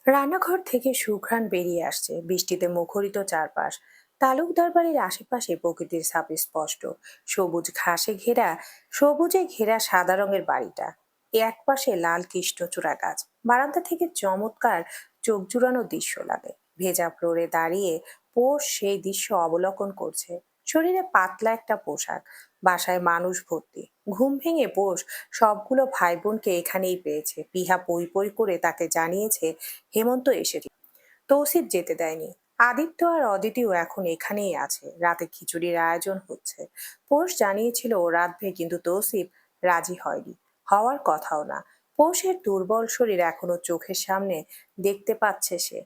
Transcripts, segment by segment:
রান্নাঘর থেকে সুঘ্রাণ বেরিয়ে আসছে, বৃষ্টিতে মুখরিত চারপাশ। তালুকদার বাড়ির আশেপাশে প্রকৃতির ছাপ স্পষ্ট। সবুজ ঘাসে ঘেরা, সবুজে ঘেরা সাদা রঙের বাড়িটা। এক পাশে লাল কৃষ্ণচূড়া গাছ। বারান্দা থেকে চমৎকার চোখ জুড়ানো দৃশ্য লাগে। ভেজা ফ্লোরে দাঁড়িয়ে পোষ সেই দৃশ্য অবলোকন করছে। শরীরে পাতলা একটা পোশাক। বাসায় মানুষ ভর্তি। ঘুম ভেঙে পোষ সবগুলো ভাই বোনকে এখানেই পেয়েছে। পিহা পই পই করে তাকে জানিয়েছে হেমন্ত এসেছে। তৌসিফ যেতে দেয়নি। আদিত্য আর অদিতিও এখন এখানেই আছে। রাতে খিচুড়ির আয়োজন হচ্ছে। পৌষ জানিয়েছিল ও রাঁধবে, কিন্তু তৌসিফ রাজি হয়নি। হওয়ার কথাও না। পৌষের দুর্বল শরীর এখনো চোখের সামনে দেখতে পাচ্ছে সে।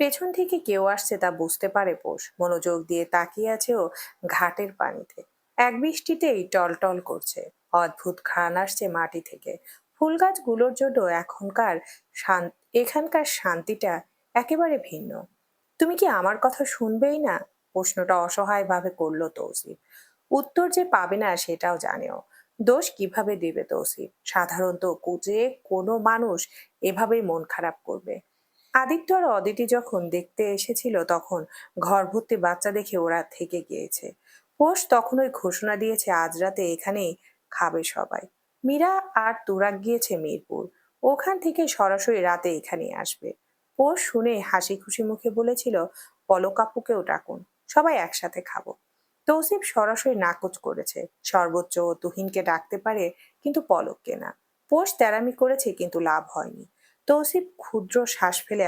পেছন থেকে কেউ আসছে তা বুঝতে পারে পৌষ। মনোযোগ দিয়ে তাকিয়ে আছে ও ঘাটের পানিতে। এক বৃষ্টিতেই টলটল করছে। অদ্ভুত ঘ্রাণ আসছে মাটি থেকে। ফুল গাছগুলোর জন্য এখানকার শান্তিটা একেবারে ভিন্ন। তুমি কি আমার কথা শুনবেই না? প্রশ্নটা অসহায়ভাবে করলো তৌসিফ। উত্তর যে পাবে না সেটাও জানেও। দোষ কিভাবে দেবে তৌসিফ? সাধারণত যে কোনো মানুষ এভাবেই মন খারাপ করবে। আদিত্য আর অদিতি যখন দেখতে এসেছিল তখন ঘর ভর্তি বাচ্চা দেখে ওরা থেকে গিয়েছে। পোষ তখনই ঘোষণা দিয়েছে আজ রাতে এখানেই খাবে সবাই। মীরা আর তুরাগ গিয়েছে মিরপুর। ওখান থেকে সরাসরি রাতে এখানেই আসবে। পোষ শুনে হাসি খুশি মুখে বলেছিল, পলক আপুকেও ডাকুন, সবাই একসাথে খাবো। তৌসিফ সরাসরি নাকচ করেছে। সর্বোচ্চ ও তুহিনকে ডাকতে পারে, কিন্তু পলককে না। পোষ তেরামি করেছে, কিন্তু লাভ হয়নি। তৌসিফ ক্ষুদ্র শ্বাস ফেলে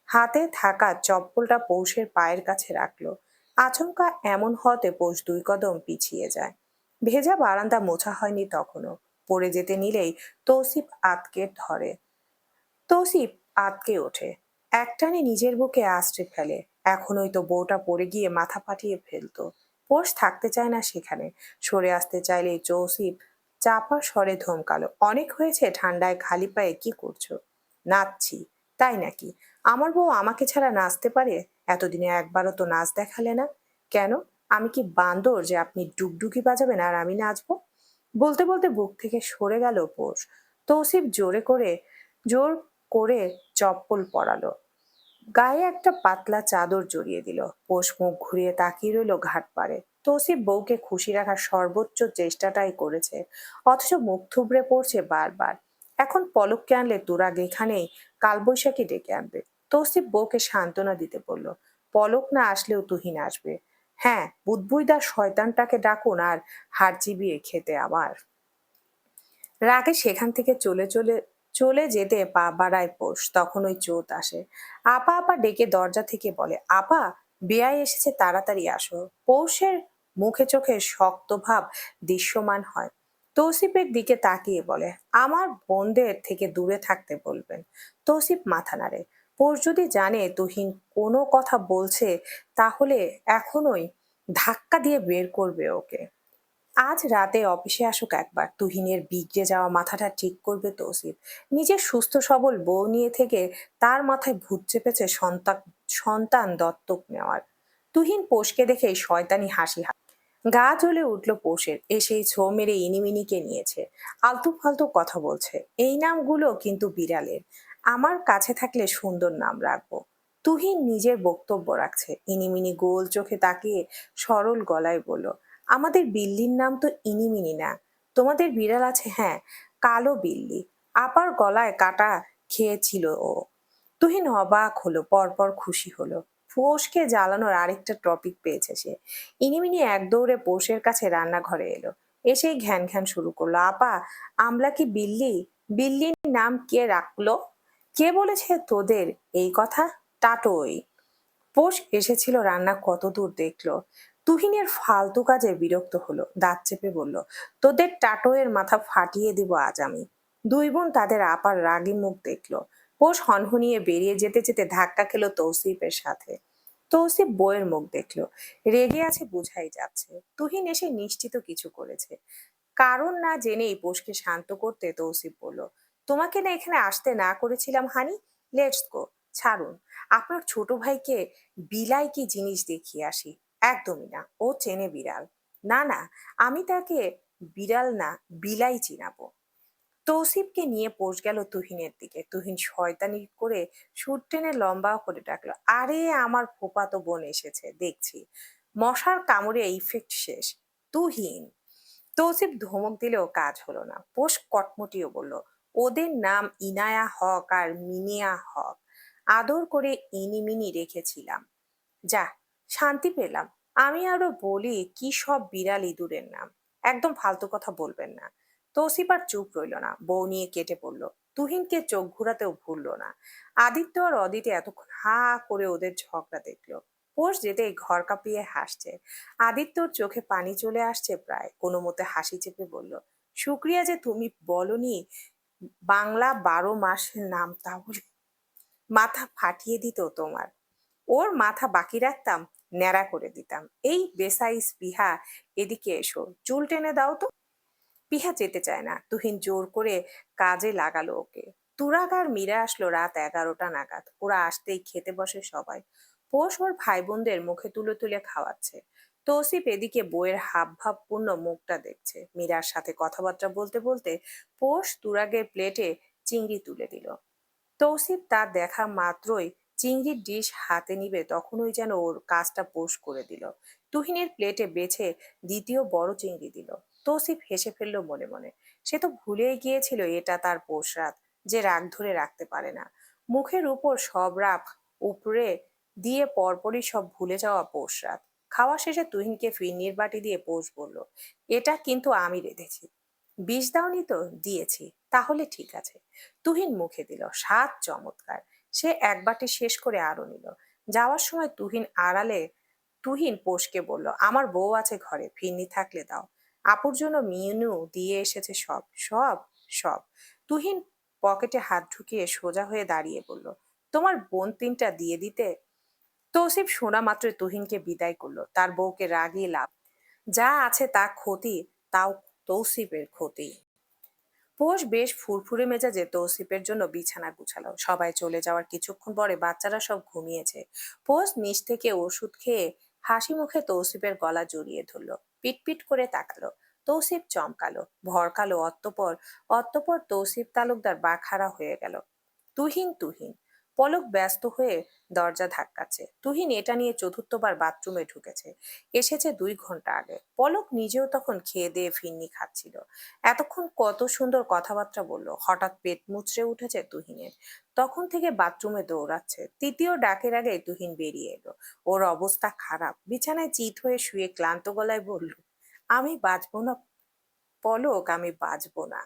হাতে থাকা চপ্পলটা পৌষের পায়ের কাছে রাখলো। আচমকা এমন হতে পৌষ 2 কদম পিছিয়ে যায়। ভেজা বারান্দা মোছা হয়নি তখনও। পড়ে যেতে নিলেই তৌসিফ আঁতকে ধরে। তৌসিফ আঁতকে ওঠে। একটানে নিজের বুকে আঁচড়ে ফেলে। এখনই তো বউটা পড়ে গিয়ে মাথা ফাটিয়ে ফেলতো। পোষ থাকতে চায় না সেখানে। সরে আসতে চাইলে তৌসিফ চাপা স্বরে ধমকালো, অনেক হয়েছে, ঠান্ডায় খালি পায়ে কি করছো? নাচছি। তাই নাকি? আমার বউ আমাকে ছাড়া নাচতে পারে? এতদিনে একবারও তো নাচ দেখালে না কেন? আমি কি বান্দর যে আপনি ডুগডুগি বাজাবেন আর আমি নাচবো? বলতে বলতে বুক থেকে সরে গেল পোষ। তৌসিফ জোর করে চপ্পল পরালো। গায়ে একটা পাতলা চাদর জড়িয়ে দিল। পোষ মুখ ঘুরিয়ে তাকিয়ে রইল ঘাট পাড়ে। তৌসিফ বউকে খুশি রাখার সর্বোচ্চ চেষ্টাটাই করেছে, অথচ মুখ থুবড়ে পড়ছে বারবার। এখন পলককে আনলে তুরাগ এখানেই কালবৈশাখী ডেকে আনবে। তৌসিফ বউকে সান্ত্বনা দিতে বলল, পলক না আসলেও তুহিন আসবে। হ্যাঁ, বুদবুইদার শয়তানটাকে ডাকুন আর হাড় চিবিয়ে খেতে আমার। রাগে সেখান থেকে চলে যেতে পা বাড়ায় পোষ। তখন ওই চোত আসে। আপা আপা ডেকে দরজা থেকে বলে, আপা, বেয়াই এসেছে, তাড়াতাড়ি আসো। পৌষের মুখে চোখে শক্ত ভাব দৃশ্যমান হয়। তৌসিফের দিকে তাকিয়ে বলে, আমার বোনদের থেকে দূরে থাকতে বলবেন। তৌসিফ মাথা নাড়ে। পৌষ যদি জানে তুহিন কোনো কথা বলছে, তাহলে এখনই ধাক্কা দিয়ে বের করবে ওকে। আজ রাতে অফিসে আসুক একবার, তুহিনের বিগড়ে যাওয়া মাথাটা ঠিক করবে তৌসিফ। নিজের সুস্থ সবল বউ নিয়ে থেকে তার মাথায় ভূত চেপেছে সন্তান দত্তক নেওয়ার। তুহিন পোষকে দেখে শয়তানি হাসি গা জ্বলে উঠল পোষের। এসেই ছো মেরে ইনিমিনিকে নিয়েছে। আলতু ফালতু কথা বলছে। এই নামগুলো কিন্তু বিড়ালের। আমার কাছে থাকলে সুন্দর নাম রাখবো। তুহিন নিজের বক্তব্য রাখছে। ইনিমিনি গোল চোখে তাকিয়ে সরল গলায় বলল, আমাদের বিল্লির নাম তো ইনিমিনি না। তোমাদের বিড়াল আছে, হ্যাঁ, কালো বিল্লি। আপার গলায় কাটা খেয়েছিল ও। তুহিন অবাক হলো, পরপর খুশি হলো। ফোসকে জ্বালানোর আরেকটা টপিক পেয়েছে সে। ইনিমিনি এক দৌড়ে পোষের কাছে রান্নাঘরে এলো। এসেই ঘ্যান ঘ্যান শুরু করলো, আপা, আমলা কি বিল্লি? বিল্লির নাম কে রাখলো? কে বলেছে তোদের এই কথা? টাটোই। পোষ এসেছিল, রান্না কত দূর দেখলো। তুহিনের ফালতু কাজে বিরক্ত হলো, দাঁত চেপে বলল, তোদের টাটোয়ের মাথা ফাটিয়ে দিব আজ আমি। দুই বোন তাদের আপার রাগী মুখ দেখলো। পোষ হনহনিয়ে বেরিয়ে যেতে যেতে ধাক্কা খেলো তৌসিফের সাথে। তৌসিফ বইয়ের মুখ দেখলো। রেগে আছে বোঝাই যাচ্ছে। তুহিন এসে নিশ্চিত কিছু করেছে। কারণ না জেনেই পোষকে শান্ত করতে তৌসিফ বলল, তোমাকে না এখানে আসতে না করেছিলাম হানি? Let's go. ছাড়ুন। আপনার ছোট ভাইকে বিলাই কি জিনিস দেখিয়ে আসি। একদমই না, ও চেনে বিড়াল। না না, আমি তাকে বিড়াল না, বিলাই চিনাবো। তৌসিফকে নিয়ে পোষ গেল তুহিনের দিকে। তুহিন শয়তানি করে সুর টেনে লম্বা করে ডাকলো, আরে আমার ফুপাতো বোন এসেছে দেখছি। মশার কামড়ে ইফেক্ট শেষ। তুহিন। তৌসিফ ধমক দিলেও কাজ হলো না। পোষ কটমটিও বলল, ওদের নাম ইনায়া হক আর মিনিয়া হক। আদর করে ইনিমিনি রেখেছিলাম। যা, শান্তি পেলাম। আমি আরো বলি কি সব বিড়াল ইঁদুরের নাম। একদম ফালতু কথা বলবেন না। তৌসিফ আর চুপ রইল না, বউ নিয়ে কেটে পড়ল। তুহিনকে চোখ ঘুরাতেও ভুলল না। আদিত্য আর অদিতি এতক্ষণ হা করে ওদের ঝগড়া দেখলো। পোষ যেতেই ঘর কাঁপিয়ে হাসছে। আদিত্যর চোখে পানি চলে আসছে প্রায়, কোনো মতে হাসি চেপে বলল, শুক্রিয়া যে তুমি বলনি বাংলা 12 মাসের নাম, তাহলে মাথা ফাটিয়ে দিত তোমার। ওর মাথা বাকি রাখতাম, ন্যাড়া করে দিতাম। এই বেসাইজ পিহা, এদিকে এসো, চুল টেনে দাও তো। পিহা যেতে চায় না। তুহিন জোর করে কাজে লাগালো ওকে। তুরাগ আর মীরা আসলো রাত 11টা নাগাদ। ওরা আসতেই খেতে বসে সবাই। পোষ ওর ভাই বোনদের মুখে তুলে তুলে খাওয়াচ্ছে। তৌসিফ এদিকে বইয়ের হাবভাবপূর্ণ মুখটা দেখছে। মীরার সাথে কথাবার্তা বলতে বলতে পোষ তুরাগের প্লেটে চিংড়ি তুলে দিল। তৌসিফ তা দেখা মাত্রই চিংড়ির ডিশ হাতে নিবে, তখনই যেন ওর কাজটা পোষ করে দিল। তুহিনের প্লেটে বেছে দ্বিতীয় বড় চিংড়ি দিল। তৌসিফ হেসে ফেলল মনে মনে। সে তো ভুলেই গিয়েছিল এটা তার পোষ রাত, যে রাগ ধরে রাখতে পারে না। মুখের উপর সব রাগ উপরে দিয়ে পরপরই সব ভুলে যাওয়া পোষ রাত। খাওয়া শেষে তুহিনকে ফিরনির বাটি দিয়ে পোষ বলল, এটা কিন্তু আমি রেঁধেছি। বিষ দাওনি তো? দিয়েছি। তাহলে ঠিক আছে। তুহিন মুখে দিল, স্বাদ চমৎকার। সে এক বাটি শেষ করে আরো নিল। যাওয়ার সময় তুহিন পোষকে বলল, আমার বউ আছে ঘরে, ফিরনি থাকলে দাও। আপুর জন্য মিনু দিয়ে এসেছে সব সব সব। তুহিন পকেটে হাত ঢুকিয়ে সোজা হয়ে দাঁড়িয়ে বলল, তোমার বোন তিনটা দিয়ে দিতে। তৌসিফ শোনা মাত্র তুহিনকে বিদায় করলো। তার বউকে রাগিয়ে লাভ, যা আছে তা ক্ষতি, তাও তৌসিফের ক্ষতি। পোষ বেশ ফুরফুরে মেজাজে তৌসিফের জন্য বিছানা গুছালো। সবাই চলে যাওয়ার কিছুক্ষণ পরে বাচ্চারা সব ঘুমিয়েছে। পোষ নিচ থেকে ওষুধ খেয়ে হাসি মুখে তৌসিফের গলা জড়িয়ে ধরলো। পিটপিট করে তাকালো। তৌসিফ চমকালো, ভরকালো। অতঃপর অতঃপর তৌসিফ তালুকদার বাকহারা হয়ে গেল। তুহিন তুহিন। পলক ব্যস্ত হয়ে দরজা ধাক্কাচ্ছে। তুহিন এটা নিয়ে চতুর্থবার বাথরুমে ঢুকেছে। এসেছে 2 ঘন্টা আগে। পলক নিজেও তখন খেয়ে দিয়ে ফিরনি খাচ্ছিল। এতক্ষণ কত সুন্দর কথাবার্তা বললো, হঠাৎ পেট মুচড়ে উঠেছে তুহিনের। তখন থেকে বাথরুমে দৌড়াচ্ছে। তৃতীয় ডাকের আগে তুহিন বেরিয়ে এলো। ওর অবস্থা খারাপ। বিছানায় চিত হয়ে শুয়ে ক্লান্ত গলায় বলল, আমি বাঁচবো না পলক, আমি বাঁচবো না।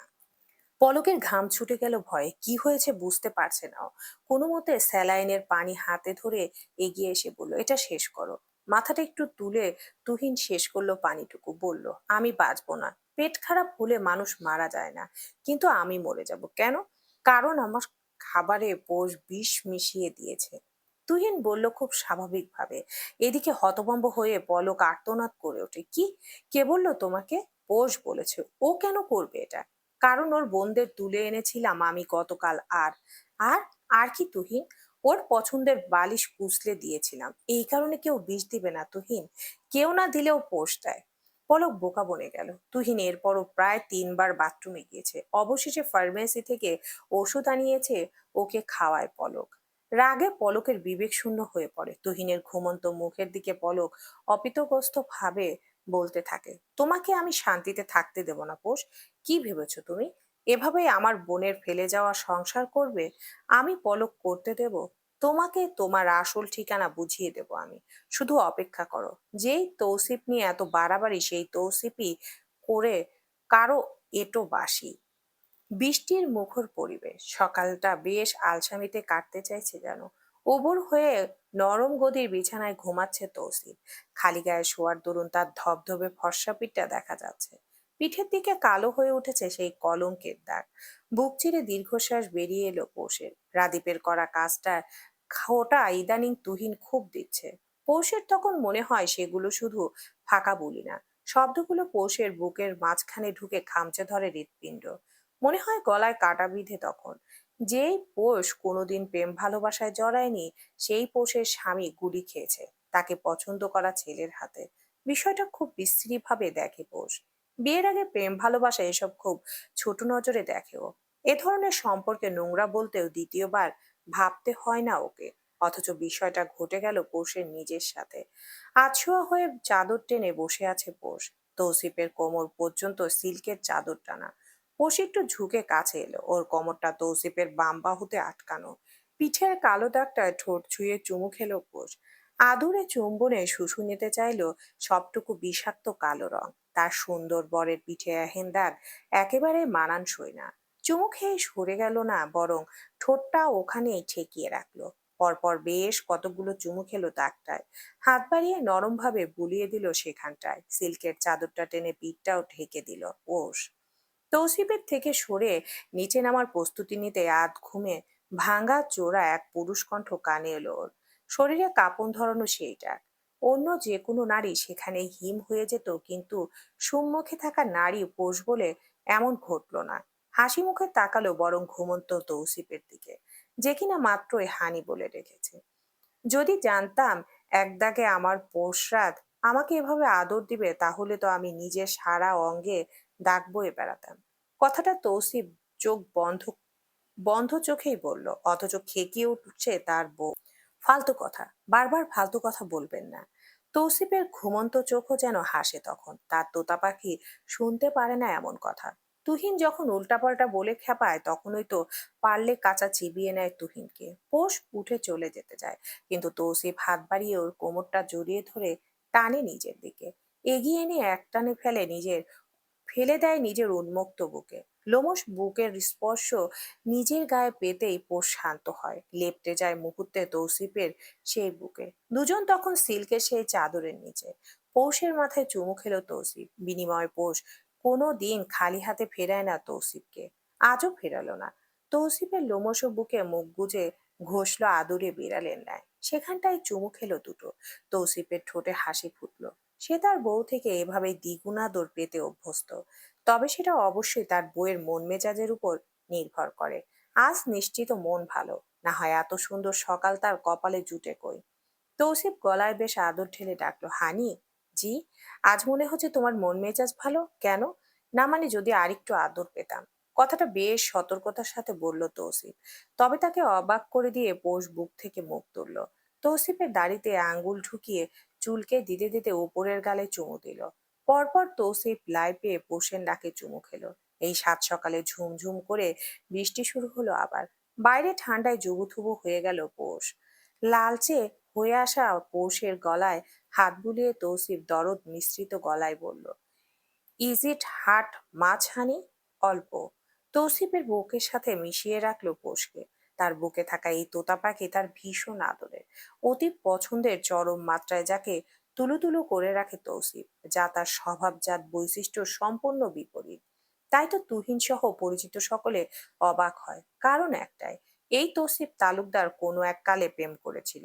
পলকের ঘাম ছুটে গেল ভয়ে। কি হয়েছে বুঝতে পারছে না ও। কোনো মতে স্যালাইনের পানি হাতে ধরে এগিয়ে এসে বলল, এটা শেষ করো। মাথাটা একটু তুলে তুহিন শেষ করলো পানিটুকু। বলল, আমি বাঁচবো না। পেট খারাপ হলে মানুষ মারা যায় না, কিন্তু আমি মরে যাব কেন? কারণ আমার খাবারে পোষ বিষ মিশিয়ে দিয়েছে। তুহিন বলল খুব স্বাভাবিকভাবে। এদিকে হতভম্ব হয়ে পলক আর্তনাদ করে ওঠে, কি? কে বলল তোমাকে? পোষ বলেছে। ও কেন করবে এটা? কারণ ওর বোনদের তুলে এনেছিলাম আমি গতকাল। আর আর আর কি তুহিন? ওর পছন্দের বালিশ কুচলে দিয়েছিলাম। এই কারণে কেউ বিষ দিবে না তুহিন? কেউ না দিলেও পোষ দেয়। পলক বোকা বনে গেল। তুহিন এরপরও প্রায় 3বার বাথরুমে গিয়েছে। অবশেষে ফার্মেসি থেকে ওষুধ আনিয়েছে, ওকে খাওয়ায় পলক। রাগে পলকের বিবেক শূন্য হয়ে পড়ে। তুহিনের ঘুমন্ত মুখের দিকে পলক অপিতগ্রস্ত ভাবে বলতে থাকে, তোমাকে আমি শান্তিতে থাকতে দেব না পোষ। কি ভেবেছো তুমি? এভাবেই আমার বোনের ফেলে যাওয়া সংসার করবে? আমি পলক করতে দেব? তোমাকে তোমার আসল ঠিকানা বুঝিয়ে দেব আমি। শুধু অপেক্ষা করো। যেই তৌসিফ নিয়ে এত বাড়াবাড়ি, সেই তৌসিফই করে কারো এটো বাসি। বৃষ্টির মুখর পরিবেশ। সকালটা বেশ আলসামিতে কাটতে চাইছে যেন। উবুর হয়ে নরম গদির বিছানায় ঘুমাচ্ছে তৌসিফ। খালি গায়ে শোয়ার দরুন তার ধবধবে ফর্সা পিঠটা দেখা যাচ্ছে। পিঠের দিকে কালো হয়ে উঠেছে সেই কলঙ্কের দাগ। বুক চিরে দীর্ঘশ্বাস বেরিয়ে এলো পৌষের। রাদীপের করা কাজটা খোটা ইদানিং তুহিন খুব দিচ্ছে। পৌষের তখন মনে হয় সেগুলো শুধু ফাঁকা বুলি না, শব্দগুলো পৌষের বুকের মাঝখানে ঢুকে খামচে ধরে হৃৎপিণ্ড। মনে হয় গলায় কাটা বিঁধে তখন। যেই পোষ কোনোদিন প্রেম ভালোবাসায় জড়ায়নি, সেই পোষের স্বামী গুলি খেয়েছে তাকে পছন্দ করা ছেলের হাতে। বিষয়টা খুব বিশ্রী ভাবে দেখে পোষ। বিয়ের আগে প্রেম ভালোবাসা এসব খুব ছোট নজরে দেখে ও। এ ধরনের সম্পর্কে নোংরা বলতেও দ্বিতীয়বার ভাবতে হয় না ওকে। অথচ বিষয়টা ঘটে গেল পোষের নিজের সাথে। আছোয়া হয়ে চাদর টেনে বসে আছে পোষ। তৌসিফের কোমর পর্যন্ত সিল্কের চাদর টানা। পোষ একটু ঝুঁকে কাছে এলো, ওর কোমরটা তৌসিফের বাম বাহুতে আটকানো। পিঠের কালো দাগটা ঠোঁট ছুঁয়ে চুমু খেলো পোষ। আদুরে চুম্বনে শুশু নিতে চাইলো, সবটুকু বিষাক্ত কালো রং। তার সুন্দর বরের পিঠে এহেন দাগ একেবারে মানানসই না। চুমু খেয়ে সরে গেল না, বরং ঠোঁটটা ওখানেই ঠেকিয়ে রাখলো। পরপর বেশ কতগুলো চুমু খেলো দাগটায়। হাত বাড়িয়ে নরম ভাবে বুলিয়ে দিল সেখানটায়। সিল্কের চাদরটা টেনে পিঠটাও ঢেকে দিল ওস। তৌসিফের থেকে সরে নিচে নামার প্রস্তুতি নিতে আধ ঘুমে ভাঙা চোরা এক পুরুষ কণ্ঠ কানে এলো ওর। শরীরে কাঁপন ধরানো সেইটা। অন্য যে কোনো নারী সেখানে হিম হয়ে যেত, কিন্তু সম্মুখে থাকা নারী পোষ বলে এমন ঘটল না। হাসি মুখে তাকালো বরং ঘুমন্ত তৌসিফের দিকে, যে কিনা মাত্রই হানি বলে রেখেছে। যদি জানতাম এক দাগে আমার পোষরাত আমাকে এভাবে আদর দিবে, তাহলে তো আমি নিজের সারা অঙ্গে দাগ বয়ে বেড়াতাম। কথাটা তৌসিফ চোখ বন্ধ বন্ধ চোখেই বলল, অথচ খেকিয়ে উঠছে তার বউ। ফালতু কথা, বারবার ফালতু কথা বলবেন না। তৌসিফের ঘুমন্ত চোখও যেন হাসে তখন। তার তোতা পাখি শুনতে পারে না এমন কথা। তুহিন যখন উল্টাপাল্টা বলে খেপায়, তখনই তো পারলে কাঁচা চিবিয়ে নেয় তুহিনকে। পোষ উঠে চলে যেতে চায়, কিন্তু তৌসিফ হাত বাড়িয়ে ওর কোমরটা জড়িয়ে ধরে টানে নিজের দিকে। এগিয়ে এনে একটানে ফেলে দেয় নিজের উন্মুক্ত বুকে। লোমশ বুকের স্পর্শ নিজের গায়ে পেতেই পোষ শান্ত হয়, লেপ্টে যায় মুহূর্তে তৌসিফের সেই বুকে। দুজন তখন সিল্কের সেই চাদরের নিচে। পৌষের মাথায় চুমু খেলো তৌসিফ। বিনিময়ে পৌষ কোনো দিন খালি হাতে ফেরায় না তৌসিফকে। আজও ফেরালো না। তৌসিফের লোমশ বুকে মুখ গুজে ঘষলো আদুরে বিড়ালের ন্যায়। সেখানটায় চুমু খেলো দুটো। তৌসিফের ঠোঁটে হাসি ফুটলো। সে তার বউ থেকে এভাবেই দ্বিগুণ আদর পেতে অভ্যস্ত। তবে সেটা অবশ্যই তার বউয়ের মন মেজাজের উপর নির্ভর করে। আজ নিশ্চিত মন ভালো, না হয় এত সুন্দর সকাল তার কপালে জুটে কই। তৌসিফ গলায় বেশ আদর ঢেলে ডাকলো, হানি। জি। আজ মনে হচ্ছে তোমার মন মেজাজ ভালো কেন? না মানে যদি আরেকটু আদর পেতাম। কথাটা বেশ সতর্কতার সাথে বলল তৌসিফ। তবে তাকে অবাক করে দিয়ে পোষ বুক থেকে মুখ তুলল। তৌসিফের দাড়িতে আঙ্গুল ঢুকিয়ে চুলকে দিতে দিতে উপরের গালে চুমু দিল। পরপর তৌসিফ লাই পেয়ে পোষের নাকে চুমু খেলো। এই সাত সকালে ঝুমঝুম করে বৃষ্টি শুরু হলো আবার। বাইরে ঠান্ডায় জুবুথুবু হয়ে গেল পোষ। লালচে হয়ে আসা পৌষের গলায় হাত বুলিয়ে তৌসিফ দরদ মিশ্রিত গলায় বলল, ইজ ইট হার্ট মাছ হানি? অল্প। তৌসিফের বুকের সাথে মিশিয়ে রাখলো পোষকে। তার বুকে থাকা এই তোতা পাখি তার ভীষণ আদরের, অতি পছন্দের চরম মাত্রায়, যাকে তুলু তুলু করে রাখে তৌসিফ, যা তার স্বভাবজাত বৈশিষ্ট্য সম্পূর্ণ বিপরীত। তাই তো তুহিন সহ পরিচিত সকলে অবাক হয়। কারণ একটাই, এই তৌসিফ তালুকদার কোনো এক কালে প্রেম করেছিল।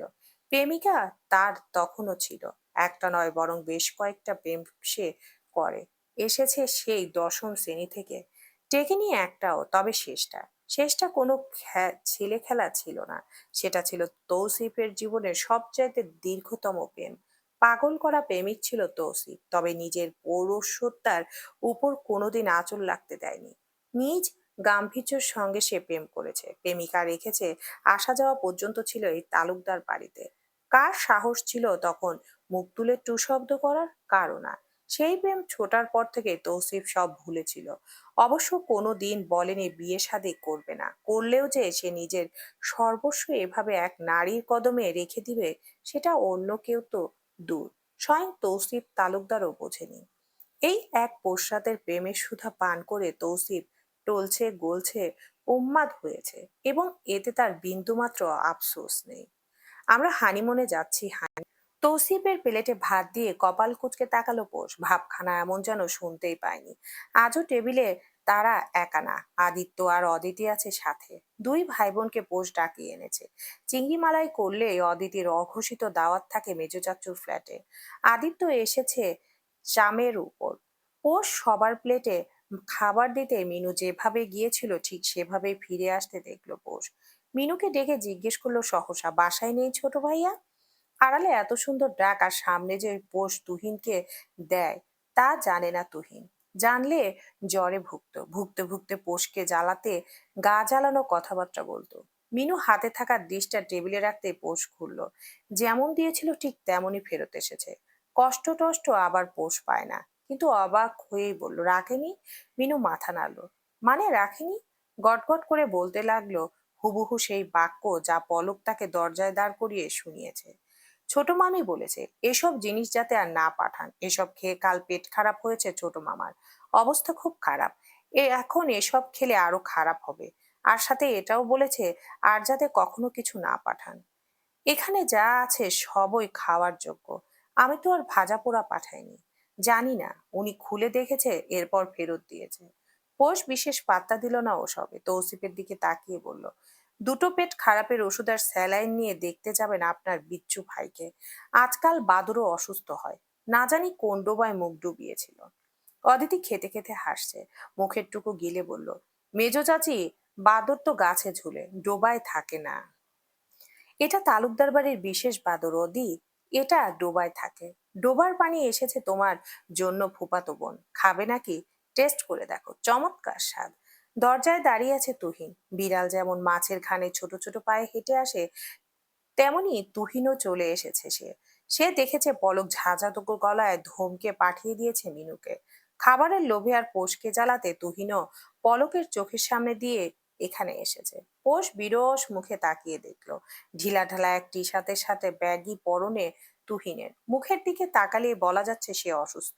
প্রেমিকা তার তখনও ছিল। একটা নয় বরং বেশ কয়েকটা প্রেম সে করে এসেছে সেই দশম শ্রেণী থেকে। টেকেনি একটাও, তবে শেষটা কোনো ছেলে খেলা ছিল না। সেটা ছিল তৌসিফের জীবনের সবচাইতে দীর্ঘতম প্রেম। পাগল করা প্রেমিক ছিল তৌসিফ, তবে নিজের পৌরসত্যার উপর কোনোদিন আঁচল লাগতে দেয়নি। নিজ গাম্ভীর্যের সঙ্গে সে প্রেম করেছে। প্রেমিকা রেখেছে, আসা যাওয়া পর্যন্ত ছিল এই তালুকদার বাড়িতে। কার সাহস ছিল তখন মুখ তুলে টু শব্দ করার? কারো না। সেই প্রেম ছোটার পর থেকে তৌসিফ সব ভুলেছিল। অবশ্য কোনো দিন বলেনি বিয়ে শাদী করবে না। করলেও যে সে নিজের সর্বস্ব এভাবে এক নারীর কদমে রেখে দিবে, সেটা অন্য কেউ তো দূর, স্বয়ং তৌসিফ তালুকদারও বোঝেনি। এই এক পোশরাতের প্রেমের সুধা পান করে তৌসিফ টলছে গলছে, উন্মাদ হয়েছে, এবং এতে তার বিন্দুমাত্র আফসোস নেই। আমরা হানিমুনে যাচ্ছি। তৌসিফের প্লেটে ভাত দিয়ে কপাল কুঁচকে তাকালো পোষ। ভাবখানা এমন যেন শুনতেই পায়নি। আজও টেবিলে তারা একা না, আদিত্য আর অদিতি আছে সাথে। দুই ভাই বোনকে পোষ ডাকিয়ে এনেছে। চিংড়ি মালাই করলে অদিতির অঘোষিত দাওয়াত থাকে মেজ চাচ্চুর ফ্ল্যাটে। আদিত্য এসেছে চামের উপর। পোষ সবার প্লেটে খাবার দিতে মিনু যেভাবে গিয়েছিল ঠিক সেভাবেই ফিরে আসতে দেখলো পোষ। মিনুকে ডেকে জিজ্ঞেস করলো সহসা, বাসায় নেই ছোট ভাইয়া? আড়ালে এত সুন্দর ডাক, আর সামনে যে পোষ তুহিনকে দেয় তা জানে না তুহিন। জানলে জ্বরে ভুগতে ভুগতে পোষকে জ্বালাতে গা জ্বালানো কথাবার্তা বলতো। মিনু হাতে থাকা ডিশটা টেবিলে রাখতে পোষ খুললো। যেমন দিয়েছিল ঠিক তেমনই ফেরত এসেছে। কষ্ট টষ্ট আবার পোষ পায় না, কিন্তু অবাক হয়েই বলল, রাখেনি? মিনু মাথা নাড়ল। মানে রাখেনি? গটগট করে বলতে লাগলো হুবহু সেই বাক্য যা পলক তাকে দরজায় দাঁড় করিয়ে শুনিয়েছে। ছোট মামি বলেছে এসব জিনিস যাতে আর না পাঠান, এসব খেয়ে কাল পেট খারাপ হয়েছে ছোট মামার, অবস্থা খুব খারাপ। এখন এসব খেলে আরো খারাপ হবে। আর সাথে এটাও বলেছে আর যাতে কখনো কিছু না পাঠান। এখানে যা আছে সবই খাওয়ার যোগ্য। আমি তো আর ভাজা পোড়া পাঠাইনি। জানি না উনি খুলে দেখেছে এরপর ফেরত দিয়েছে। পোষ বিশেষ পাত্তা দিল না ওসবে, তৌসিফের দিকে তাকিয়ে বলল, দুটো পেট খারাপের ওষুধ আর স্যালাইন নিয়ে দেখতে যাবেন আপনার বিচ্ছু ভাইকে। আজকাল বাদুরও অসুস্থ হয়, না জানি কোন ডোবায় মুখ ডুবিয়েছিল। অদিতি খেতে খেতে হাসছে, মুখের টুকু গিলে বলল, মেজো চাচি, বাদর তো গাছে ঝুলে, ডোবায় থাকে না। এটা তালুকদার বাড়ির বিশেষ বাদর অদি, এটা ডোবায় থাকে। ডোবার পানি এসেছে তোমার জন্য ফুপাতো বোন, খাবে নাকি? টেস্ট করে দেখো, চমৎকার স্বাদ। দরজায় দাঁড়িয়ে আছে তুহিন। বিড়াল যেমন মাছের ঘানে ছোট ছোট পায়ে হেঁটে আসে, তেমনি তুহিনও চলে এসেছে। সে সে দেখেছে পলক ঝাঁঝাতো গলায় ধমকে পাঠিয়ে দিয়েছে মিনুকে। খাবারের লোভে আর পোষকে জ্বালাতে তুহিনও পলকের চোখের সামনে দিয়ে এখানে এসেছে। পোষ বিরস মুখে তাকিয়ে দেখলো ঢিলাঢালা এক টি শার্টের সাথে ব্যাগি পরনে তুহিনের। মুখের দিকে তাকালে বলা যাচ্ছে সে অসুস্থ।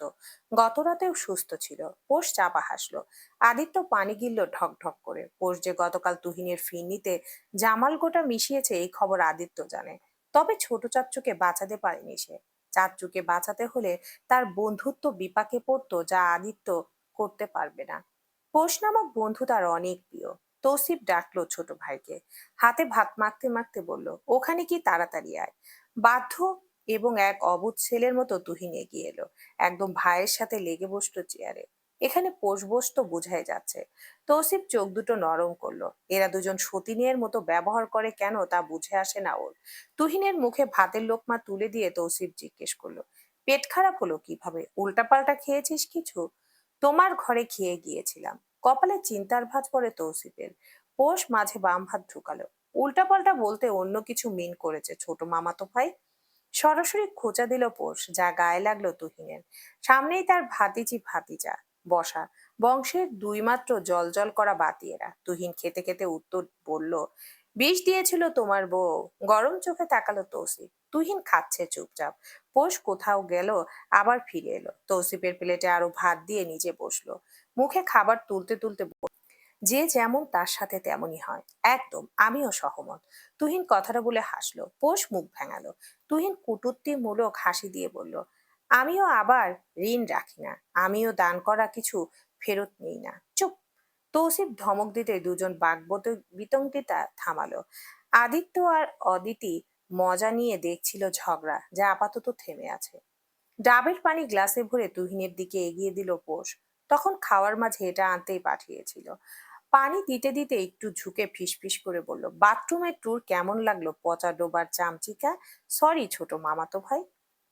গত রাতেও সুস্থ ছিল। পোষ চাপা হাসলো। আদিত্য পানি গিলল ঢক ঢক করে। পোষ যে গতকাল তুহিনের ফিরনিতে জামাল গোটা মিশিয়েছে এই খবর আদিত্য জানে। তবে ছোট চাচ্চুকে বাঁচাতে পারেনি সে। চাচ্চুকে বাঁচাতে হলে তার বন্ধুত্ব বিপাকে পড়তো, যা আদিত্য করতে পারবে না। পোষ নামক বন্ধু তার অনেক প্রিয়। তৌসিফ ডাকলো ছোট ভাইকে। হাতে ভাত মাখতে মাখতে বলল, ওখানে কি, তাড়াতাড়ি আয়। বাধ্য এবং এক অবুঝ ছেলের মতো তুহিন এগিয়ে এলো। একদম ভাইয়ের সাথে লেগে বসলো চেয়ারে। এখানে পোষ বসতো বোঝাই যাচ্ছে। তৌসিফ চোখ দুটো নরম করলো। এরা দুজন সতীনের মতো ব্যবহার করে কেন তা বুঝে আসে না ওর। তুহিনের মুখে ভাতের লোকমা তুলে দিয়ে তৌসিফ জিজ্ঞেস করলো, পেট খারাপ হলো কিভাবে? উল্টাপাল্টা খেয়েছিস কিছু? তোমার ঘরে খেয়ে গিয়েছিলাম। কপালে চিন্তার ভাঁজ পড়ে তৌসিফের। পোষ মাঝে বাম হাত ঢুকালো। উল্টাপাল্টা বলতে অন্য কিছু মিন করেছে ছোট মামাতো ভাই। সরাসরি খোঁচা দিল পোষ, যা গায়ে লাগলো তুহিনের। সামনেই তার ভাতিজা বসা, বংশের দুই মাত্র জল করা বাতিয়েরা। তুহিন খেতে খেতে উত্তর বলল, বিষ দিয়েছিল তোমার বউ। গরম চোখে তাকালো তৌসিফ। তুহিন খাচ্ছে চুপচাপ। পোষ কোথাও গেল, আবার ফিরে এলো। তৌসিফের প্লেটে আরো ভাত দিয়ে নিজে বসলো। মুখে খাবার তুলতে তুলতে যে যেমন তার সাথে তেমনই হয়। একদম, আমিও সহমত। তুহিন কথাটা বলে হাসলো। পোষ মুখ ভেঙালো। তুহিন কটূক্তিমূলক হাসি দিয়ে বলল, আমিও আবার ঋণ রাখি না। আমিও দান করা কিছু ফেরত নেই না। চুপ। তৌসিফ ধমক দিতে দুজন বিতঙ্কিতা থামালো। আদিত্য আর অদিতি মজা নিয়ে দেখছিল ঝগড়া, যা আপাতত থেমে আছে। ডাবের পানি গ্লাসে ভরে তুহিনের দিকে এগিয়ে দিল পোষ। তখন খাওয়ার মাঝে এটা আনতেই পাঠিয়েছিল। পানি দিতে দিতে একটু ঝুঁকে ফিসফিস করে বলল, বাথরুমের ট্যুর কেমন লাগলো পচা ডোবার চামচিকা? সরি ছোট মামাতো ভাই।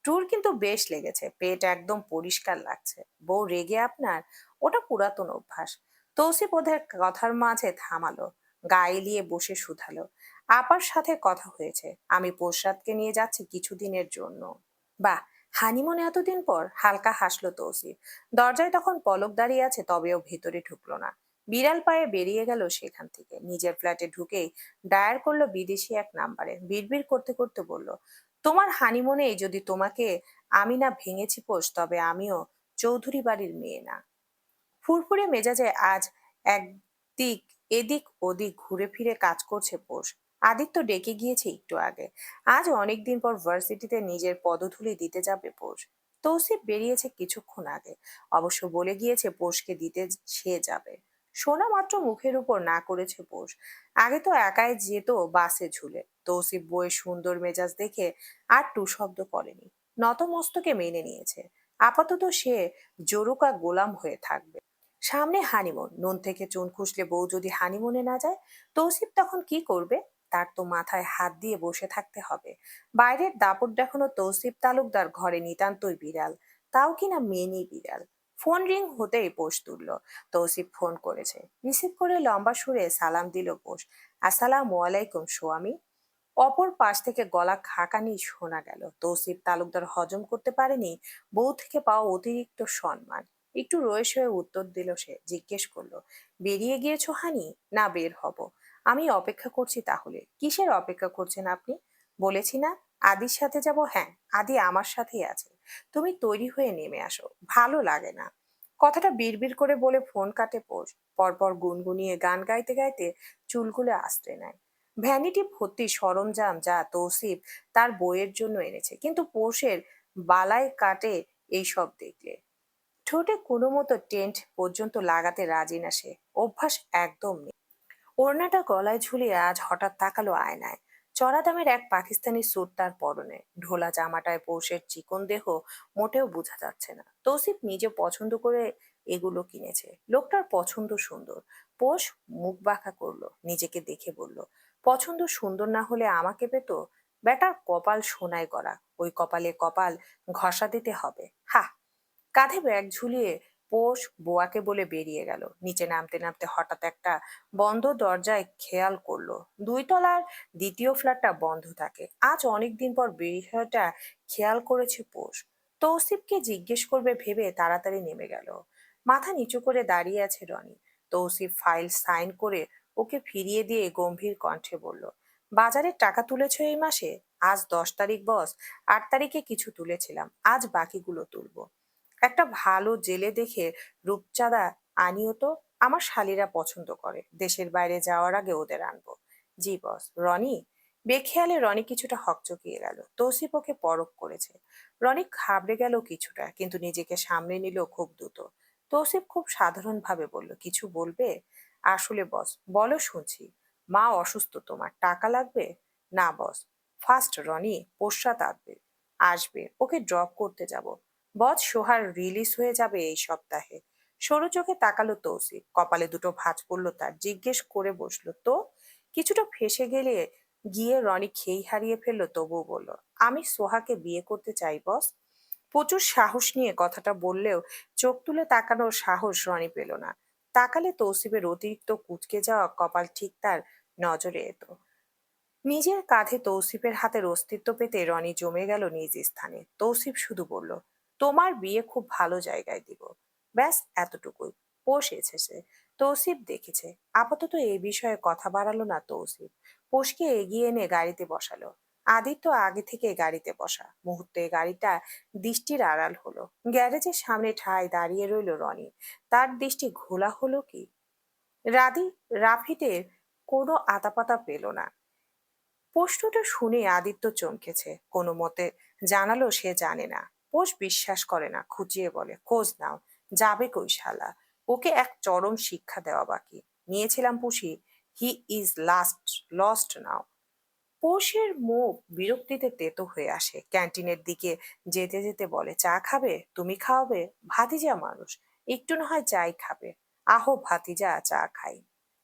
ট্যুর কিন্তু বেশ লেগেছে, পেট একদম পরিষ্কার লাগছে। বউ রেগে আপনার? ওটা পুরাতন অভ্যাস। তৌসিফ ওদের কথার মাঝে থামালো। গা এলিয়ে বসে শুধালো, আপার সাথে কথা হয়েছে, আমি পোশরাতকে নিয়ে যাচ্ছি কিছুদিনের জন্য। বাহ, হানিমুনে এতদিন পর? হালকা হাসলো তৌসিফ। দরজায় তখন পলক দাঁড়িয়ে আছে, তবেও ভেতরে ঢুকলো না। বিড়াল পায়ে বেরিয়ে গেল সেখান থেকে। নিজের ফ্ল্যাটে ঢুকেই ডায়াল করলো বিদেশি এক নাম্বারে। বিড়বিড় করতে করতে বলল, তোমার হানিমুনেই যদি তোমাকে আমি না ভেঙেছি পোষ, তবে আমিও চৌধুরী বাড়ির মেয়ে না। ফুরফুরে মেজাজে আজ একদিক এদিক ওদিক ঘুরে ফিরে কাজ করছে পোষ। আদিত্য ডেকে গিয়েছে একটু আগে। আজ অনেকদিন পর ভার্সিটিতে নিজের পদধূলি দিতে যাবে পোষ। তৌসিফ বেরিয়েছে কিছুক্ষণ আগে। অবশ্য বলে গিয়েছে পোষকে দিতে সে যাবে। শোনা মাত্র মুখের উপর না করেছে পোষ। আগে তো একাই যেত বাসে ঝুলে। তৌসিফ বইয়ের সুন্দর মেজাজ দেখে আর টু শব্দ করেনি। নতমস্তকে মেনে নিয়েছে। আপাতত সে জোরুকা গোলাম হয়ে থাকবে। সামনে হানিমুন, নুন থেকে চুন খুসলে বউ যদি হানিমুনে না যায়, তৌসিফ তখন কি করবে? তার তো মাথায় হাত দিয়ে বসে থাকতে হবে। বাইরের দাপট দেখানো তৌসিফ তালুকদার ঘরে নিতান্তই বিড়াল, তাও কিনা মেনি বিড়াল। ফোন রিং হতেই পোষ তুলল। তৌসিফ ফোন করেছে। রিসিভ করে লম্বা সুরে সালাম দিল পোষ। আসসালামু আলাইকুম স্বামী। অপর পাশ থেকে গলা খাকানি শোনা গেল। তৌসিফ তালুকদার হজম করতে পারেনি বউ থেকে পাওয়া অতিরিক্ত সম্মান। একটু রয়েস হয়ে উত্তর দিল সে। জিজ্ঞেস করলো, বেরিয়ে গিয়েছো হানি, না বের হব? আমি অপেক্ষা করছি। তাহলে কিসের অপেক্ষা করছেন আপনি? বলেছি না আদির সাথে যাব। হ্যাঁ, আদি আমার সাথেই আছে। তুমি তৈরি হয়ে নেমে আসো, ভালো লাগে না। কথাটা বিড়বিড় করে বলে ফোন কাটে পোষ। পরপর গুনগুনিয়ে গান গাইতে গাইতে চুলগুলো আস্তে নেয়। ভ্যানিটি ভর্তি সরঞ্জাম যা তৌসিফ তার বইয়ের জন্য এনেছে, কিন্তু পোষের বালায় কাটে এইসব দেখলে। ঠোঁটে কোনো মতো টেন্ট পর্যন্ত লাগাতে রাজি না সে। অভ্যাস একদম নেই। ওড়নাটা গলায় ঝুলিয়ে আজ হঠাৎ তাকালো আয়নায়। চড়া দামের এক পাকিস্তানি স্যুট তার পরনে। ঢোলা জামাটায় পৌষের চিকন দেহ মোটেও বোঝা যাচ্ছে না। তৌসিফ নিজে পছন্দ করে এগুলো কিনেছে। লোকটার পছন্দ সুন্দর। পোষ মুখ বাঁকা করলো, নিজেকে দেখে বলল, পছন্দ সুন্দর না হলে আমাকে পেতো? বেটার কপাল সোনায় গড়া, ওই কপালে কপাল ঘষা দিতে হবে। হা! কাঁধে ব্যাগ ঝুলিয়ে পোষ বোয়াকে বলে বেরিয়ে গেল। নিচে নামতে নামতে হঠাৎ একটা বন্ধ দরজায় খেয়াল করলো। 2 তলার দ্বিতীয় ফ্ল্যাটটা বন্ধ থাকে। আজ অনেকদিন পর বিষয়টা খেয়াল করেছে পোষ। তৌসিফকে জিজ্ঞেস করবে ভেবে তাড়াতাড়ি নেমে গেল। মাথা নিচু করে দাঁড়িয়ে আছে রনি। তৌসিফ ফাইল সাইন করে ওকে ফিরিয়ে দিয়ে গম্ভীর কণ্ঠে বলল, বাজারের টাকা তুলেছো এই মাসে? আজ 10 তারিখ বস। 8 তারিখে কিছু তুলেছিলাম, আজ বাকিগুলো তুলবো। একটা ভালো জেলে দেখে রূপচাঁদা আনিও তো। আমার শালীরা পছন্দ করে। দেশের বাইরে যাওয়ার আগে ওদের আনবো। জি বস। রনি? বেখেয়ালে রনি কিছুটা হকচকিয়ে গেল। তৌসিফ ওকে পরখ করেছে। রনি ঘাবড়ে গেল কিছুটা, কিন্তু নিজেকে সামলে নিল খুব দ্রুত। তৌসিফ খুব সাধারণভাবে বলল, কিছু বলবে? আসলে বস, বলো শুনছি। মা অসুস্থ, তোমার টাকা লাগবে? না বস। ফার্স্ট রনি পোশাক আসবে। আসবে, ওকে ড্রপ করতে যাব। বধ সোহার রিলিজ হয়ে যাবে এই সপ্তাহে। সরু চোখে তাকালো তৌসিফ। কপালে দুটো ভাঁজ পড়লো তার। জিজ্ঞেস করে বসলো, তো? কিছুটা ফেঁসে গেলে গিয়ে রনি খেই হারিয়ে ফেললো, তবুও বলল, আমি সোহাকে বিয়ে করতে চাই বস। প্রচুর সাহস নিয়ে কথাটা বললেও চোখ তুলে তাকানোর সাহস রনি পেল না। তাকালে তৌসিফের অতিরিক্ত কুঁচকে যাওয়া কপাল ঠিক তার নজরে এতো। নিজের কাঁধে তৌসিফের হাতের অস্তিত্ব পেতে রনি জমে গেল নিজ স্থানে। তৌসিফ শুধু বলল, তোমার বিয়ে খুব ভালো জায়গায় দিব। ব্যাস এতটুকুই। পোষ এসেছে, তৌসিফ দেখেছে। আপাতত এই বিষয়ে কথা বাড়ালো না তৌসিফ। পোষকে এগিয়ে এনে গাড়িতে বসালো। আদিত্য আগে থেকে গাড়িতে বসা মুহূর্তে গাড়িটা দৃষ্টির আড়াল হলো। গ্যারেজের সামনে ঠায় দাঁড়িয়ে রইল রনি। তার দৃষ্টি ঘোলা হলো কি রাদি রাফিদের কোনো আতাপাতা পেল না। প্রশ্নটা শুনে আদিত্য চমকেছে। কোনো মতে জানালো সে জানে না। পোষ বিশ্বাস করে না, খুঁচিয়ে বলে, খোঁজ নাও। যাবে কই শালা? ওকে এক চরম শিক্ষা দেওয়া বাকি। নিয়েছিলাম পুষি। হি ইজ লস্ট নাও। পোষের মুখ বিরক্তিতে তেতো হয়ে আসে। ক্যান্টিনের দিকে যেতে যেতে বলে, চা খাবে? তুমি খাওয়াবে? ভাতিজা মানুষ, একটু না হয় চাই খাবে। আহো ভাতিজা, চা খাই।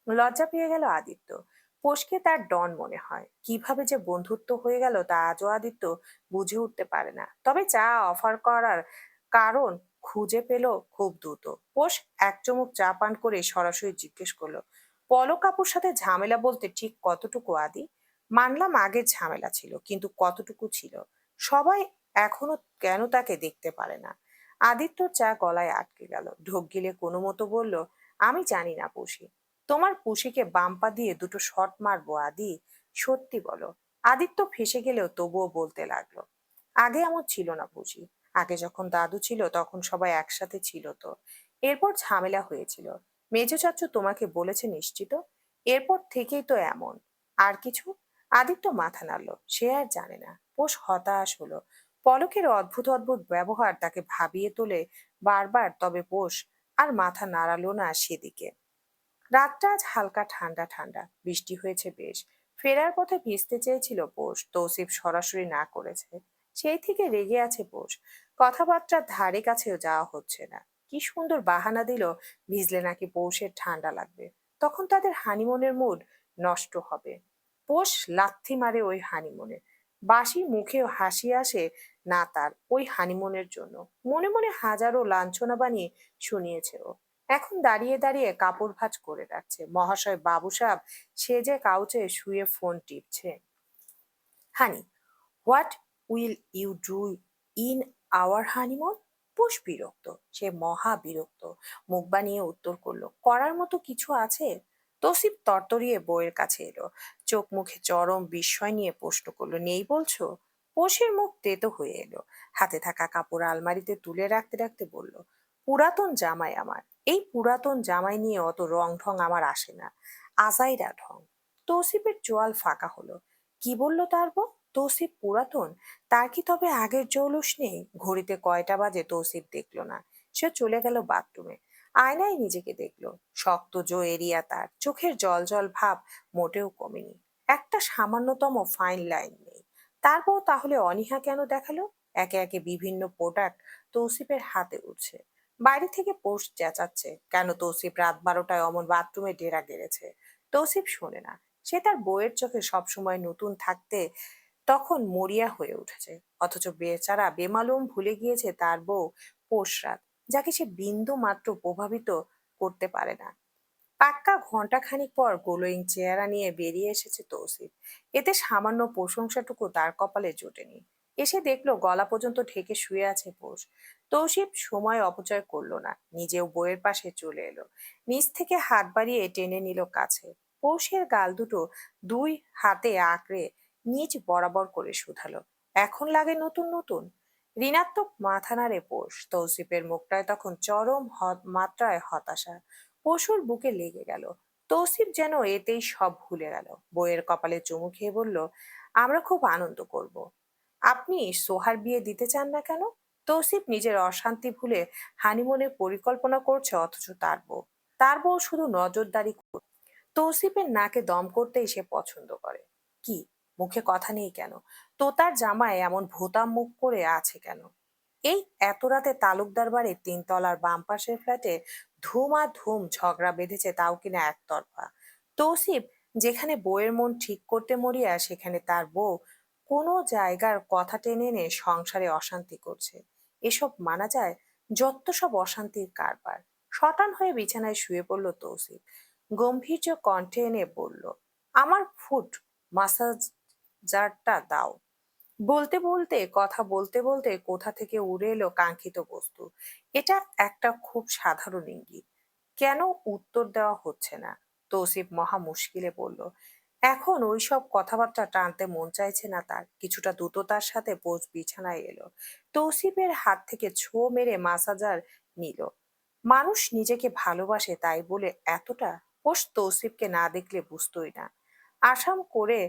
লজ্জা পেয়ে গেল আদিত্য। পোষকে তার ডন মনে হয়। কিভাবে যে বন্ধুত্ব হয়ে গেল তা আজও আদিত্য বুঝে উঠতে পারে না। তবে চা অফার করার কারণ খুঁজে পেল খুব দ্রুত। পোষ এক চুমুক চা পান করে সরাসরি জিজ্ঞেস করলো, পলক আপুর সাথে ঝামেলা বলতে ঠিক কতটুকু আদি? মানলাম আগের ঝামেলা ছিল, কিন্তু কতটুকু ছিল? সবাই এখনো কেন তাকে দেখতে পারে না? আদিত্যর চা গলায় আটকে গেল। ঢোক গিলে কোনো মতো বলল, আমি জানি না পুষি। তোমার পুষিকে বাম্পা দিয়ে দুটো শট মারবো আদি। সত্যি বলো। আদিত্য ফেসে গেলেও তবুও বলতে লাগলো, আগে এমন ছিল না পুষি। আগে যখন দাদু ছিল তখন সবাই একসাথে ছিল তো। এরপর ঝামেলা হয়েছিল। মেজো চাচু তোমাকে বলেছে নিশ্চিত? এরপর থেকেই তো এমন। আর কিছু? আদিত্য মাথা নাড়ল। সে আর জানে না। পোষ হতাশ হলো। পলকের অদ্ভুত অদ্ভুত ব্যবহার তাকে ভাবিয়ে তোলে বারবার। তবে পোষ আর মাথা নাড়ালো না সেদিকে। রাতটা আজ হালকা ঠান্ডা ঠান্ডা। বৃষ্টি হয়েছে বেশ। ফেরার পথে ভিজতে চেয়েছিল পোষ। তৌসিফ সরাসরি না করেছে। সেই থেকে রেগে আছে পোষ। কথাবার্তার ধারে কাছেও যাওয়া হচ্ছে না। কি সুন্দর বাহানা দিল, ভিজলে নাকি পৌষের ঠান্ডা লাগবে। তখন তাদের হানিমুনের মুড নষ্ট হবে। পোষ লাথি মারে ওই হানিমুনে। বাসি মুখেও হাসি আসে না তার ওই হানিমুনের জন্য। মনে মনে হাজারো লাঞ্ছনা বানিয়ে শুনিয়েছে ও। এখন দাঁড়িয়ে দাঁড়িয়ে কাপড় ভাঁজ করে রাখছে। মহাশয় বাবু সাহেব সেজে কাউচে শুয়ে ফোন টিপছে। Honey, what will you do in our honeymoon? পুষ বিরক্ত, সে মহা বিরক্ত। মুখ বানিয়ে উত্তর করলো, করার মতো কিছু আছে? তসিফ তরতরিয়ে বইয়ের কাছে এলো, চোখ মুখে চরম বিস্ময় নিয়ে প্রশ্ন করলো, নেই বলছো? পোষের মুখ তেতো হয়ে এলো। হাতে থাকা কাপড় আলমারিতে তুলে রাখতে রাখতে বলল, পুরাতন জামাই আমার। এই পুরাতন জামাই নিয়ে অত রং ঢং আমার আসে না, আজাইরা ঢং। তৌসিফের চোয়াল ফাঁকা হলো। কি বললো তার বউ? তৌসিফ পুরাতন? তার কি তবে আগের জৌলুস নেই? ঘড়িতে কয়টা বাজে তৌসিফ দেখলো না। সে চলে গেল বাথরুমে। আয়নায় নিজেকে দেখলো। শক্ত জো এরিয়া তার, চোখের জল জল ভাব মোটেও কমেনি। একটা সামান্যতম ফাইন লাইন নেই। তারপর তাহলে অনীহা কেন দেখালো? একে একে বিভিন্ন প্রোডাক্ট তৌসিফের হাতে উঠছে। বাইরে থেকে পোস্ট চেঁচাচ্ছে, কেন তৌসিফ রাত 12টায় অমন বাথরুমে ডেরা গেড়েছে। তৌসিফ শোনে না। সে তার বউয়ের চোখে সবসময় নতুন থাকতে তখন মরিয়া হয়ে উঠেছে। অথচ বেচারা বেমালুম ভুলে গিয়েছে তার বউ পোষরাত, যাকে সে বিন্দু মাত্র প্রভাবিত করতে পারে না। পাক্কা ঘন্টাখানিক পর গ্লোয়িং চেহারা নিয়ে বেরিয়ে এসেছে তৌসিফ। এতে সামান্য প্রশংসাটুকু তার কপালে জোটেনি। এসে দেখলো গলা পর্যন্ত ঢেকে শুয়ে আছে পোষ। তৌসিফ সময় অপচয় করলো না, নিজেও বইয়ের পাশে চলে এলো। নিচ থেকে হাত বাড়িয়ে টেনে নিল কাছে। পৌষের গাল দুটো দুই হাতে আঁকড়ে নিচ বরাবর করে শুধালো, এখন লাগে নতুন নতুন? ঋণাত্মক মাথা নাড়ে পোষ। তৌসিফের মুখটায় তখন চরম মাত্রায় হতাশা। পশুর বুকে লেগে গেল। তৌসিফ যেন এতেই সব ভুলে গেল। বইয়ের কপালে চুমু খেয়ে বলল, আমরা খুব আনন্দ করব। আপনি সোহার বিয়ে দিতে চান না কেন? তৌসিফ নিজের অশান্তি ভুলে হানিমুনের পরিকল্পনা করছে, অথচ তার বউ শুধু নজরদারি করছে। তৌসিফের নাকে দম করতেই সে পছন্দ করে। কি, মুখে কথা নেই কেন? তোতার জামায় এমন ভোতা মুখ করে আছে কেন? এই এত রাতে তালুকদার বাড়ির 3 তলার বাম পাশের ফ্ল্যাটে ধুম ঝগড়া বেঁধেছে, তাও কিনা একতরফা। তৌসিফ যেখানে বউয়ের মন ঠিক করতে মরিয়া, সেখানে তার বউ কোনো জায়গার কথা টেনে এনে সংসারে অশান্তি করছে। এসব মানা যায়? যত সব অশান্তির কারবার। শটান হয়ে বিছানায় শুয়ে পড়ল তৌসিফ। গম্ভীর্য কণ্ঠে এনে বলল, আমার ফুট মাসাজারটা দাও। বলতে বলতে কথা বলতে বলতে কোথা থেকে উড়ে এলো কাঙ্ক্ষিত বস্তু। এটা একটা খুব সাধারণ ইঙ্গিত। কেন উত্তর দেওয়া হচ্ছে না? তৌসিফ মহা মুশকিলে পড়ল। এখন ওইসব কথাবার্তা টানতে মন চাইছে না তার। কিছুটা দ্রুততার সাথে পোজ বিছানায় এলো। তৌসিফের হাত থেকে ছো মেরে মাসাজার নিল। মানুষ নিজেকে ভালোবাসে তাই বলে এতটা? পোষ তৌসিফকে না দেখলে বুঝতোই না। আসাম করে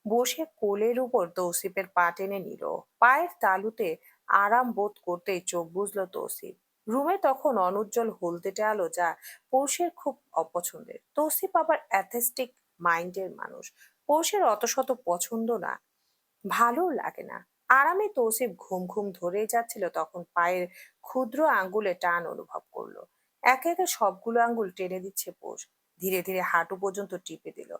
বসে কোলের উপর তৌসিফের পা টেনে নিল। পায়ের তালুতে আরাম বোধ করতেই চোখ বুজল তৌসিফ। রুমে তখন অনুজ্জ্বল হলদেটে আলো, যা পৌষের খুব অপছন্দের। তৌসিফ আবার অ্যাথেস্টিক মাইন্ডের মানুষ। পৌষের অত শত পছন্দ না, ভালো লাগে না। আরামে তৌসিফ ঘুম ঘুম ধরেই যাচ্ছিল, তখন পায়ের ক্ষুদ্র আঙ্গুলে টান অনুভব করলো। একে একে সবগুলো আঙ্গুল টেনে দিচ্ছে পোষ। ধীরে ধীরে হাঁটু পর্যন্ত টিপে দিল।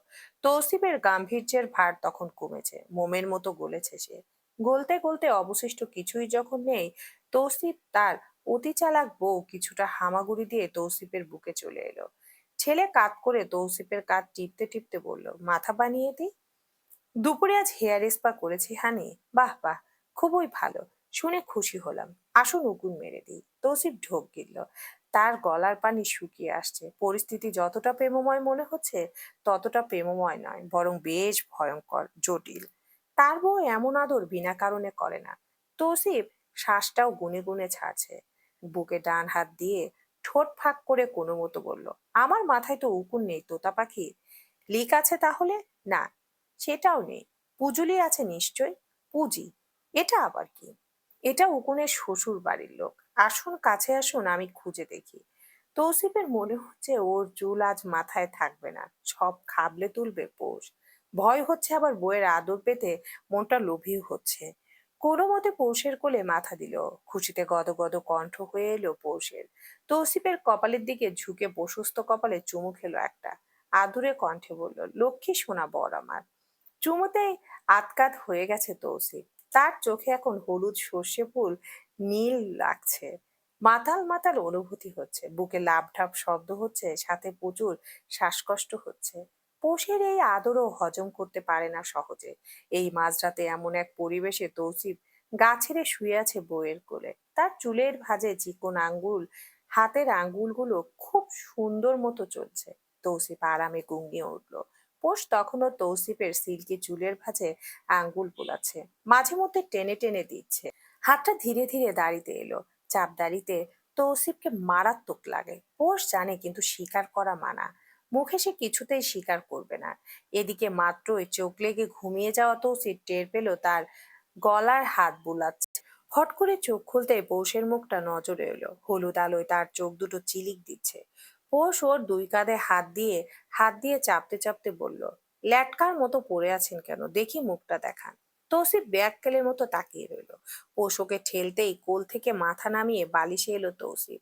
তৌসিফের গাম্ভীর্যের ভার তখন কমেছে, মোমের মতো গলেছে সে। গলতে গলতে অবশিষ্ট কিছুই যখন নেই, তৌসিফ তার অতি চালাক বউ কিছুটা হামাগুড়ি দিয়ে তৌসিফের বুকে চলে এলো। ছেলে কাত করে তৌসিফের কাঁধ টিপতে টিপতে বলল, মাথা বানিয়ে দিই? দুপুরে আজ হেয়ার স্পা করেছি হানি। বাহ বাহ, খুবই ভালো, শুনে খুশি হলাম। আসুন উকুন মেরে দিই। তৌসিফ ঢোক গিলল। তার গলার পানি শুকিয়ে আসছে। পরিস্থিতি যতটা প্রেমময় মনে হচ্ছে, ততটা প্রেমময় নয়, বরং বেশ ভয়ঙ্কর, জটিল। তার বউ এমন আদর বিনা কারণে করে না। তৌসিফ শ্বাসটাও গুনে গুনে ছাড়ছে। বুকে ডান হাত দিয়ে ঠোঁট ফাঁক করে কোনো মতো বলল, আমার মাথায় তো উকুন নেই তোতা পাখি। লিক আছে তাহলে? না, সেটাও নেই। পুজুলি আছে নিশ্চয়। পুজি? এটা আবার কি? এটা উকুনের শ্বশুর বাড়ির লোক। আসুন কাছে আসুন, আমি খুঁজে দেখি। তৌসিফের মনে হচ্ছে ওর চুল আজ মাথায় থাকবে না, সব খাবলে তুলবে পোষ। ভয় হচ্ছে, আবার বইয়ের আদর পেতে মনটা লোভীও হচ্ছে। কোনো মতে পৌষের কোলে মাথা দিল। খুশিতে গদগদ কণ্ঠ হয়ে এলো পৌষের। তৌসিফের কপালের দিকে ঝুঁকে প্রশস্ত কপালে চুমু খেলো একটা। আদুরে কণ্ঠে বলল, লক্ষ্মী সোনা বর আমার। চুমুতেই আতকাত হয়ে গেছে তৌসিফ। তার চোখে এখন হলুদ সর্ষে ফুল নীল লাগছে। মাতাল মাতাল অনুভূতি হচ্ছে, বুকে লাফঝাপ শব্দ হচ্ছে, সাথে প্রচুর শ্বাসকষ্ট হচ্ছে। পোষের এই আদরও হজম করতে পারে না সহজে। এই মাঝরাতে এমন এক পরিবেশে তৌসিফ গা ছেড়ে শুয়ে আছে বউয়ের কোলে। তার চুলের ভাঁজে চিকন আঙ্গুল, হাতের আঙ্গুলগুলো খুব সুন্দর মতো চলছে। তৌসিফ আরামে গুঙ্গিয়ে উঠল। পোষ তখনও তৌসিফের সিল্কি চুলের ভাঁজে আঙ্গুল বুলাচ্ছে, মাঝে মধ্যে টেনে টেনে দিচ্ছে। হাতটা ধীরে ধীরে দাড়িতে এলো। চাপ দাড়িতে তৌসিফকে মারাত্মক লাগে। পোষ জানে কিন্তু স্বীকার করা মানা। মুখে সে কিছুতেই স্বীকার করবে না। এদিকে মাত্রই চোখ লেগে ঘুমিয়ে যাওয়া তৌসিফ টের পেল তার গলার হাত বুলাচ্ছে। হট করে চোখ খুলতেই পৌষের মুখটা নজরে এলো। হলুদ আলোয় তার চোখ দুটো চিলিক দিচ্ছে। পৌষ ওর দুই কাঁধে হাত দিয়ে চাপতে চাপতে বলল, ল্যাটকার মতো পড়ে আছেন কেন, দেখি মুখটা দেখান। তৌসিফ ব্যাককেলের মতো তাকিয়ে রইল। পৌষ ওকে ঠেলতেই কোল থেকে মাথা নামিয়ে বালিশে এলো তৌসিফ।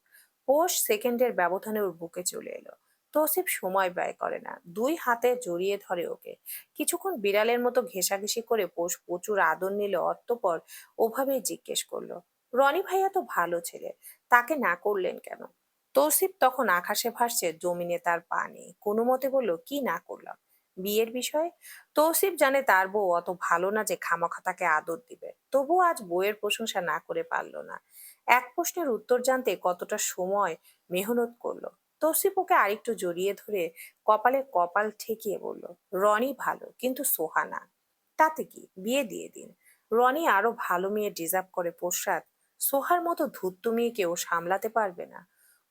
পৌষ সেকেন্ডের ব্যবধানে ওর বুকে চলে এলো। তৌসিফ সময় ব্যয় করে না, দুই হাতে জড়িয়ে ধরে ওকে। কিছুক্ষণ বিড়ালের মতো ঘেঁষাঘেঁষি করে পৌষ প্রচুর আদর নিল। অতঃপর ওভাবেই জিজ্ঞেস করলো, রনি ভাইয়া তো ভালো ছেলে, তাকে না করলেন কেন? তৌসিফ তখন আকাশে ভাসছে, জমিনে তার পা নেই। কোনো মতে বলল, কি না করলাম? বিয়ের বিষয়ে? তৌসিফ জানে তার বউ অত ভালো না যে খামোখা তাকে আদর দিবে। তবুও আজ বউয়ের প্রশংসা না করে পারল না। এক প্রশ্নের উত্তর জানতে কতটা সময় মেহনত করলো। তৌসিফ ওকে আরেকটু জড়িয়ে ধরে কপালে কপাল ঠেকিয়ে বলল, রনি ভালো, কিন্তু সোহা না। তাতে কি, বিয়ে দিয়ে দিন। রনি আরো ভালো মেয়ে ডিজার্ভ করে পোশাক। সোহার মতো ধূর্ত মেয়েকে ও সামলাতে পারবে না।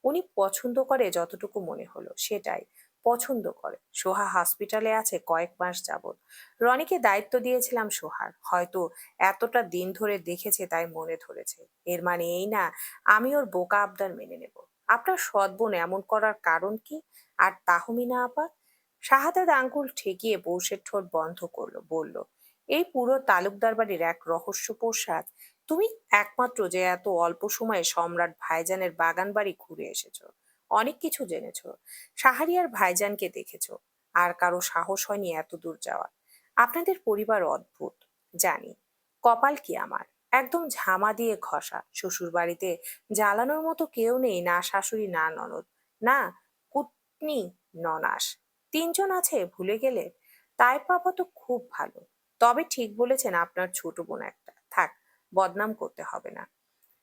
উনি পছন্দ করে যতটুকু মনে হলো সেটাই। পছন্দ করে। সোহা হসপিটালে আছে কয়েক মাস যাবত। রনিকে দায়িত্ব দিয়েছিলাম সোহার, হয়তো এতটা দিন ধরে দেখেছে তাই মনে ধরেছে। এর মানে এই না আমি ওর বোকা আবদার মেনে নেব। আপনার সৎ বোন এমন করার কারণ কি? আর তাহমিনা আপা? শাহাদাত আঙ্গুল ঠেকিয়ে বউসের ঠোঁট বন্ধ করলো, বলল, এই পুরো তালুকদার বাড়ির এক রহস্য প্রসাদ। তুমি একমাত্র যে এত অল্প সময়ে সম্রাট ভাইজানের বাগান বাড়ি ঘুরে এসেছো, অনেক কিছু জেনেছো। শাহরিয়ার ভাইজানকে দেখেছো। আর কারো সাহস হয়নি এত দূর যাওয়া। আপনাদের পরিবার অদ্ভুত, জানি। কপাল কি আমার, একদম ঝামা দিয়ে ঘষা। শ্বশুর বাড়িতে জ্বালানোর মতো কেউ নেই, না শাশুড়ি, না ননদ, না কুটনি, ননাস। তিনজন আছে, ভুলে গেলে? তাই পাপা তো খুব ভালো। তবে ঠিক বলেছেন, আপনার ছোট বোন একটা, থাক, বদনাম করতে হবে না।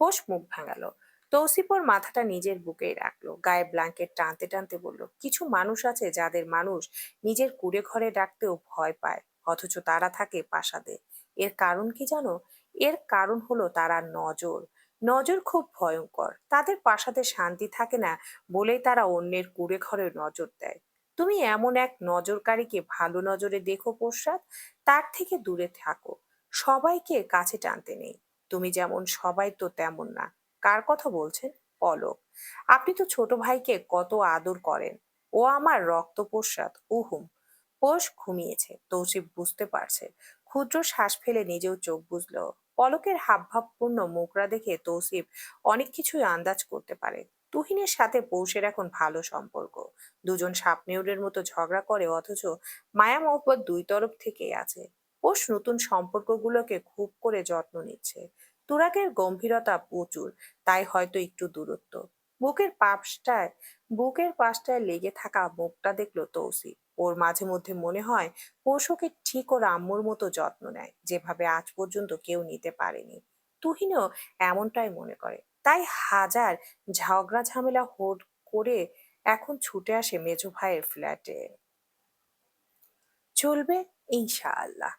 পোষ মুখ ভাঙালো। তৌসিফ ওর মাথাটা নিজের বুকেই রাখলো, গায়ে ব্ল্যাঙ্কেট টানতে টানতে বলল, কিছু মানুষ আছে যাদের মানুষ নিজের কুড়ে ঘরে ডাকতেও ভয় পায়, অথচ তারা থাকে প্রাসাদে। এর কারণ কি জানো? এর কারণ হলো তারা নজর। নজর খুব ভয়ঙ্কর। তাদের প্রাসাদে শান্তি থাকে না বলেই তারা অন্যের কুড়ে ঘরে নজর দেয়। তুমি এমন এক নজরকারীকে ভালো নজরে দেখো প্রসাদ, তার থেকে দূরে থাকো। সবাইকে কাছে টানতে নেই। তুমি যেমন সবাই তো তেমন না। কার কথা বলছেন? পলক। আপনি তো ছোট ভাইকে কত আদর করেন। ও আমার রক্ত প্রসাদ, উহুম। পোষ ঘুমিয়েছে, তৌসিফ বুঝতে পারছে। ক্ষুদ্র শ্বাস ফেলে নিজেও চোখ বুঝলো। পলকের হাবভাবপূর্ণ মুখরা দেখে তৌসিফ অনেক কিছুই আন্দাজ করতে পারে। তুহিনের সাথে পৌষের এখন ভালো সম্পর্ক। দুজন সাপনেউরের মতো ঝগড়া করে, অথচ মায়া মহব্বত দুই তরফ থেকেই আছে। পোষ নতুন সম্পর্কগুলোকে খুব করে যত্ন নিচ্ছে। তুরাগের গম্ভীরতা প্রচুর, তাই হয়তো একটু দূরত্ব। বুকের পাশটায় বুকের পাশটায় লেগে থাকা মুখটা দেখলো তৌসিফ। ওর মাঝে মধ্যে মনে হয় পোষ ওকে ঠিক ওর আম্মুর মতো যত্ন নেয়, যেভাবে আজ পর্যন্ত কেউ নিতে পারেনি। তুহিনও এমনটাই মনে করে। তাই হাজার ঝগড়া ঝামেলা করে এখন ছুটে আসে মেজো ভাইয়ের ফ্ল্যাটে। চলবে ইনশাআল্লাহ।